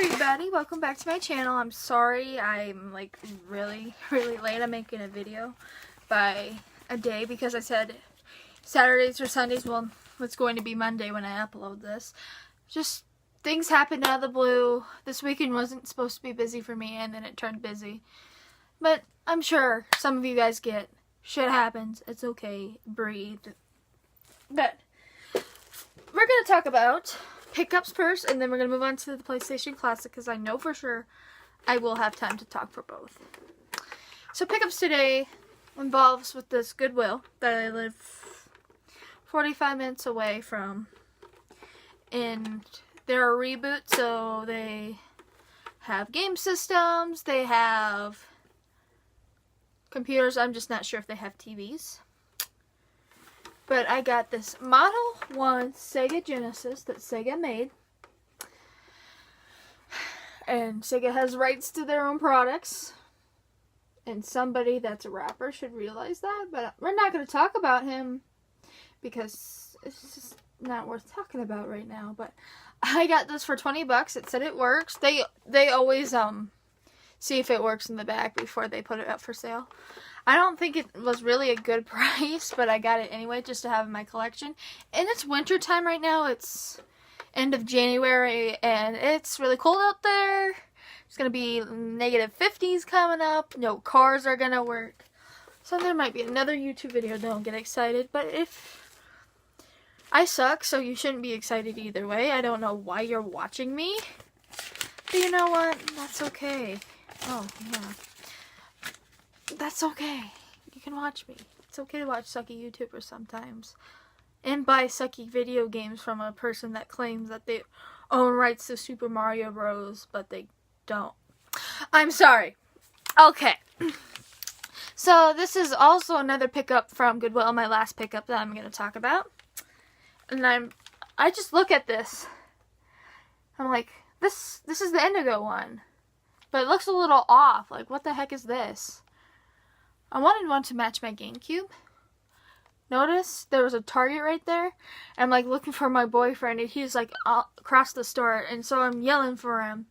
everybody, welcome back to my channel. I'm sorry I'm like really late. I'm making a video by a day because I said Saturdays or Sundays. Well, it's going to be Monday when I upload this. Just things happened out of the blue. This weekend wasn't supposed to be busy for me and then it turned busy. But I'm sure some of you guys get shit happens. It's okay. Breathe. But we're going to talk about pickups first, and then we're going to move on to the PlayStation Classic, because I know for sure I will have time to talk for both. So pickups today involves with this Goodwill that I live 45 minutes away from, and they're a reboot, so they have game systems, they have computers. I'm just not sure if they have TVs. But I got this Model 1 Sega Genesis that Sega made. And Sega has rights to their own products. And somebody that's a rapper should realize that. But we're not going to talk about him because it's just not worth talking about right now. But I got this for 20 bucks. It said it works. They always see if it works in the back before they put it up for sale. I don't think it was really a good price, but I got it anyway just to have in my collection. And it's winter time right now. It's end of January and it's really cold out there. It's going to be negative 50s coming up. No cars are going to work. So there might be another YouTube video. Don't get excited. But if I suck, so you shouldn't be excited either way. I don't know why you're watching me. But you know what? That's okay. Oh, yeah. That's okay. You can watch me. It's okay to watch sucky YouTubers sometimes. And buy sucky video games from a person that claims that they own rights to Super Mario Bros. But they don't. I'm sorry. Okay. So this is also another pickup from Goodwill, my last pickup that I'm going to talk about. And I just look at this. I'm like, this is the Indigo one. But it looks a little off. Like, what the heck is this? I wanted one to match my GameCube. Notice there was a Target right there. I'm like looking for my boyfriend and he's like across the store. And so I'm yelling for him.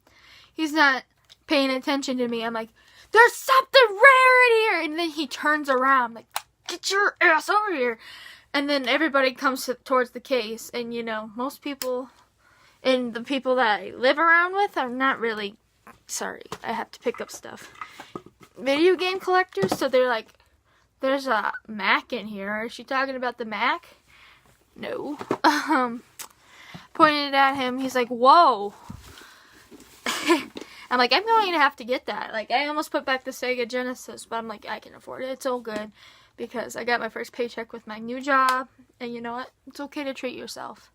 He's not paying attention to me. I'm like, there's something rare in here. And then he turns around like, get your ass over here. And then everybody comes towards the case. And you know, most people and the people that I live around with are not really, sorry, I have to pick up stuff. Video game collectors, so they're like, there's a Mac in here. Is she talking about the Mac? No. Pointed at him, he's like, whoa. I'm like, I'm going to have to get that. Like, I almost put back the Sega Genesis, but I'm like, I can afford it. It's all good because I got my first paycheck with my new job, and you know what? It's okay to treat yourself.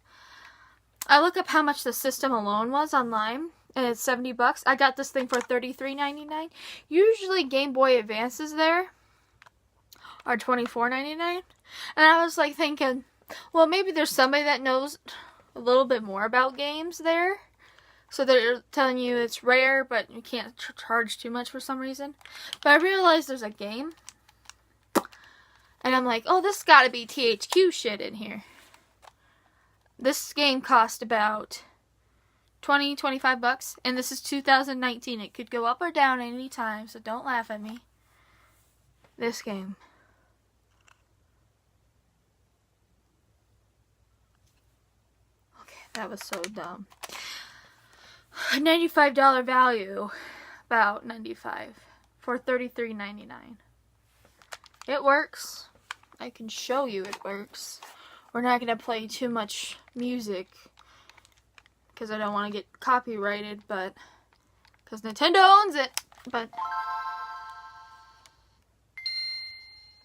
I look up how much the system alone was online. And it's 70 bucks. I got this thing for $33.99. Usually Game Boy Advances there are $24.99. And I was like thinking, well, maybe there's somebody that knows a little bit more about games there. So they're telling you it's rare, but you can't charge too much for some reason. But I realized there's a game. And I'm like, oh, this gotta be THQ shit in here. This game cost about 25 bucks, and this is 2019. It could go up or down any time, so don't laugh at me. This game. Okay, that was so dumb. A $95 value, about 95 for $33.99. It works. I can show you it works. We're not going to play too much music because I don't want to get copyrighted, but because Nintendo owns it. But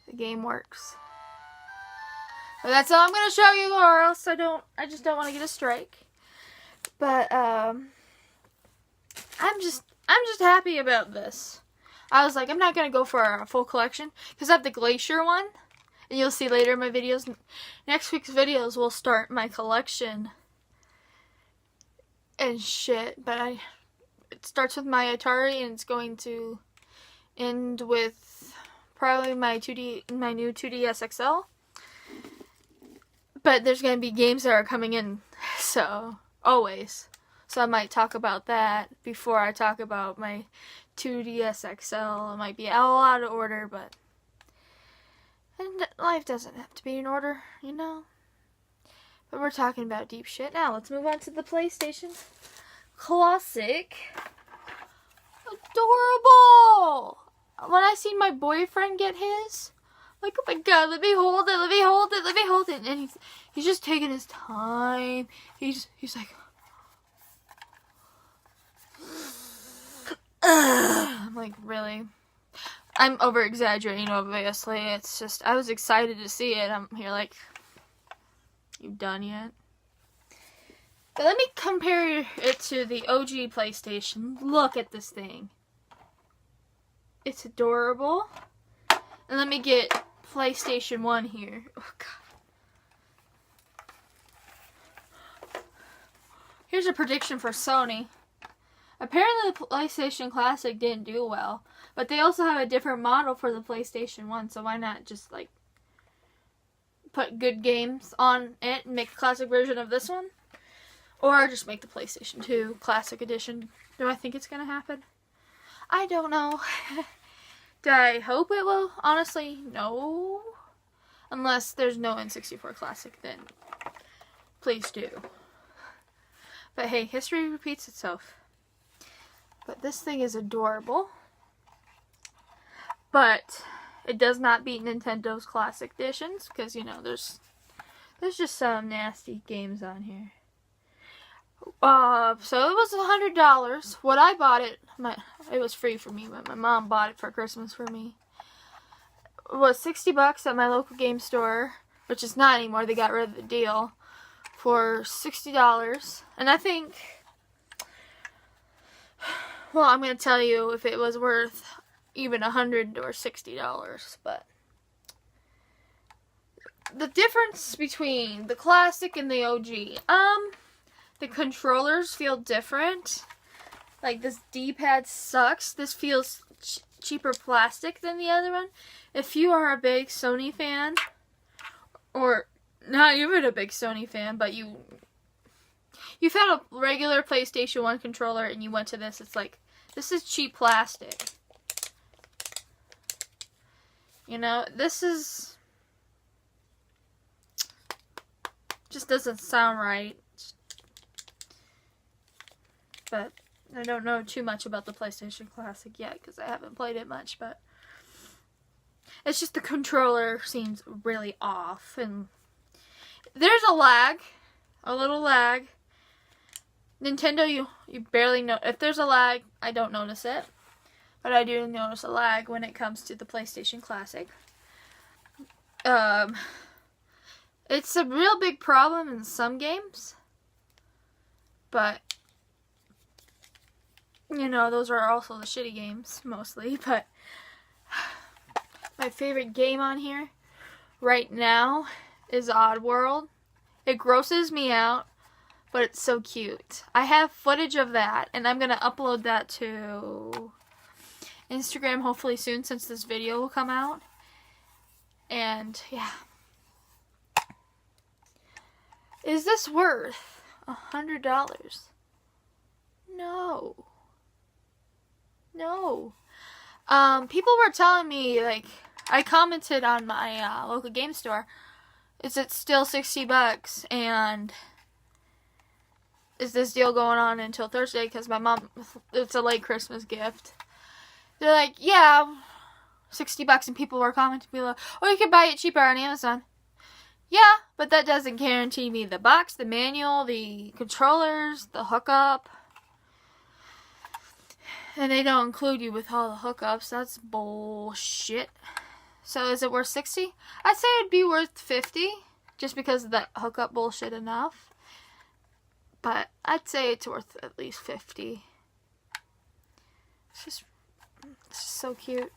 the game works. But that's all I'm gonna show you, or else I just don't want to get a strike. But I'm just happy about this. I was like, I'm not gonna go for a full collection because I have the Glacier one, and you'll see later in my videos. Next week's videos will start my collection and shit, but it starts with my Atari and it's going to end with probably my new 2DS XL. But there's going to be games that are coming in, so always. So I might talk about that before I talk about my 2DS XL. It might be all out of order, but and life doesn't have to be in order, you know? But we're talking about deep shit. Now, let's move on to the PlayStation Classic. Adorable! When I seen my boyfriend get his, like, oh my god, let me hold it, let me hold it, let me hold it. And he's just taking his time. He's like, I'm like, really? I'm over exaggerating, obviously. It's just, I was excited to see it. I'm here like, you done yet? But let me compare it to the OG PlayStation. Look at this thing. It's adorable. And let me get PlayStation 1 here. Oh, God. Here's a prediction for Sony. Apparently the PlayStation Classic didn't do well. But they also have a different model for the PlayStation 1. So why not just, like, put good games on it and make a classic version of this one? Or just make the PlayStation 2 Classic Edition. Do I think it's going to happen? I don't know. Do I hope it will? Honestly, no. Unless there's no N64 Classic, then please do. But hey, history repeats itself. But this thing is adorable. But it does not beat Nintendo's Classic Editions. Because, you know, there's just some nasty games on here. So it was $100. What I bought it was free for me, but my mom bought it for Christmas for me. It was $60 at my local game store, which is not anymore. They got rid of the deal for $60. And I think, well, I'm going to tell you if it was worth even $100 or $60, but the difference between the Classic and the OG, the controllers feel different. Like, this D-pad sucks. This feels cheaper plastic than the other one. If you are a big Sony fan, or not even a big Sony fan, but you've had a regular PlayStation 1 controller and you went to this, it's like, this is cheap plastic. You know, this is, just doesn't sound right. But I don't know too much about the PlayStation Classic yet because I haven't played it much, but it's just the controller seems really off, and there's a lag, a little lag. Nintendo, you barely know. If there's a lag, I don't notice it, but I do notice a lag when it comes to the PlayStation Classic. It's a real big problem in some games, but you know, those are also the shitty games, mostly, but my favorite game on here right now is Oddworld. It grosses me out, but it's so cute. I have footage of that, and I'm going to upload that to Instagram hopefully soon, since this video will come out. And, yeah. Is this worth $100? No. No. People were telling me, like, I commented on my local game store, is it still $60? And is this deal going on until Thursday? Because my mom, it's a late Christmas gift. They're like, yeah, $60. And people were commenting below, oh, you can buy it cheaper on Amazon. Yeah, but that doesn't guarantee me the box, the manual, the controllers, the hookup. And they don't include you with all the hookups. That's bullshit. So is it worth $60? I'd say it'd be worth $50. Just because of that hookup bullshit enough. But I'd say it's worth at least $50. It's just so cute.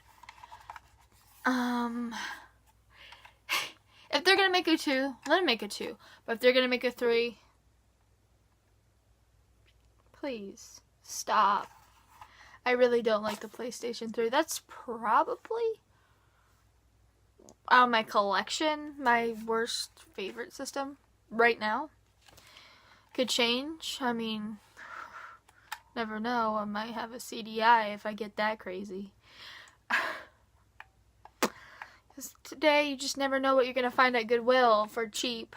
If they're gonna make a 2, let them make a 2. But if they're gonna make a 3, please stop. I really don't like the PlayStation 3. That's probably my collection, my worst favorite system right now. Could change. I mean, Never know, I might have a CDI if I get that crazy. Because today, you just never know what you're going to find at Goodwill for cheap.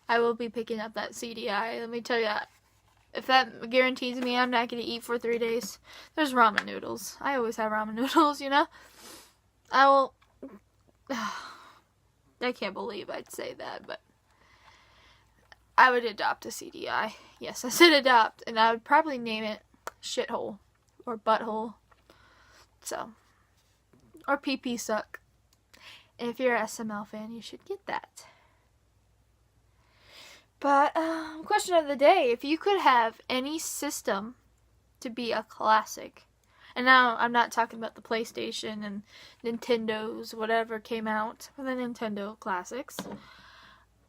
I will be picking up that CDI. Let me tell you, if that guarantees me I'm not going to eat for 3 days, there's ramen noodles. I always have ramen noodles, you know? I will... I can't believe I'd say that, but I would adopt a CDI. Yes, I said adopt, and I would probably name it Shithole or Butthole. So, or PP Suck. And if you're an SML fan, you should get that. But, question of the day. If you could have any system to be a classic, and now I'm not talking about the PlayStation and Nintendo's, whatever came out, or the Nintendo classics.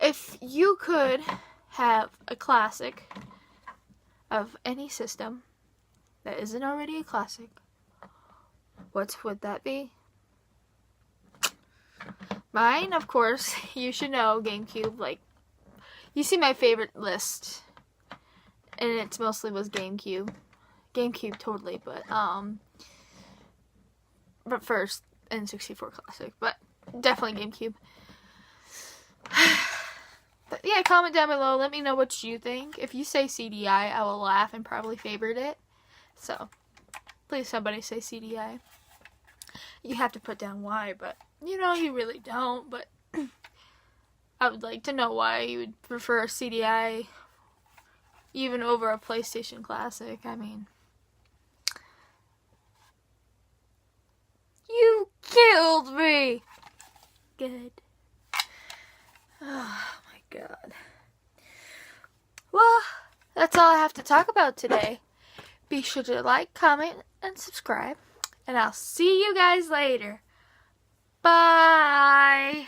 If you could have a classic of any system that isn't already a classic, what would that be? Mine, of course, you should know, GameCube. Like, you see my favorite list, and it mostly was GameCube. GameCube, totally, but first, N64 classic, but definitely GameCube. But yeah, comment down below, let me know what you think. If you say CDI, I will laugh and probably favorite it. So, please somebody say CDI. You have to put down why, but, you know, you really don't, but I would like to know why you would prefer a CDI even over a PlayStation Classic. I mean, you killed me! Good. Oh my god. Well, that's all I have to talk about today. Be sure to like, comment, and subscribe. And I'll see you guys later. Bye!